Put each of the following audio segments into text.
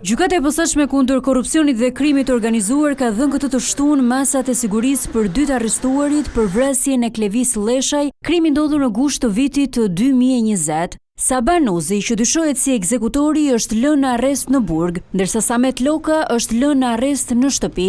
Gjykata e posaçme kundër korrupsionit dhe krimit të organizuar ka dhënë këtë të shtunë masat e sigurisë për 2 të arrestuarit për vrasjen e Klevis Lleshaj, krimi ndodhur në gusht të vitit të 2020. Saba Nuzi, që dyshohet si ekzekutori, është lënë në arrest në burg, ndërsa Samet Loka është lënë në arrest në shtëpi.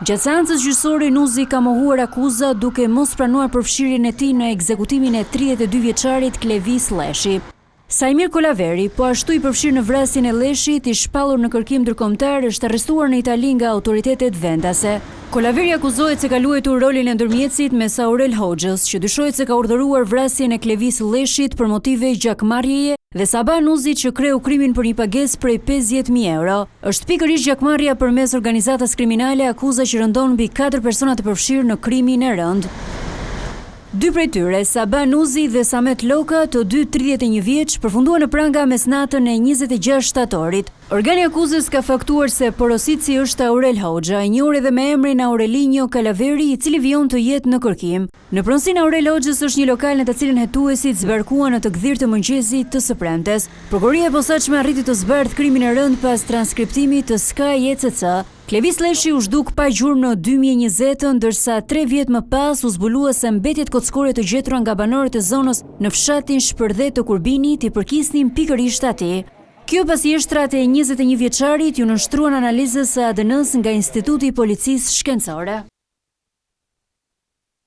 Gjatë seancës gjyqësore, Nuzi ka mohuar akuza duke mos pranuar përfshirjen e tij në ekzekutimin e 32 vjeçarit Klevis Lleshi. Sajmir Kolaveri, po ashtu i përfshirë në vrasjen e Lleshit, i shpallur në kërkim ndërkombëtar, është arrestuar në Itali nga autoritetet vendase. Kolaveri akuzohet se ka luajtur rolin e ndërmjetësit mes Aurel Hoxhës, që dyshohet se ka urdhëruar vrasjen e Klevis Lleshit për motive gjakmarrjeje, dhe Saba Nuzi, që kreu krimin për një pagesë prej 50.000 euro. Është pikërisht gjakmarrja përmes organizatës kriminale, akuza që rëndon mbi 4 persona të përfshirë në krimin e rënd. 2 prej tyre, Saba Nuzi dhe Samet Loka, të dy 31 vjeç, përfunduan në pranga mesnatën e 26 shtatorit. Organi akuzës ka faktuar se porosici është Aurel Hoxha, i njohur edhe me emrin Aurelino Kalaveri, i cili vijon të jetë në kërkim. Në pronësinë Aurel Hoxhës është një lokal në të cilin hetuesit zbarkuan në të gdhirë të mëngjesit të së premtes. Prokuroria e posaçme arriti të zbardh krimin e rënd pas transkriptimit të Sky ECC. Klevis Lleshi u zhduk pa gjurmë në 2020, ndërsa 3 vjet më pas u zbulua se mbetjet kocëkore të gjetura nga banorët e zonës në fshatin Shpërdet të Kurbinit i përkisnin pikërisht atij. Kjo pasi shtrat e 21 vjeçarit ju nënshtruan analizës së ADN-s nga Instituti i Policisë Shkencore.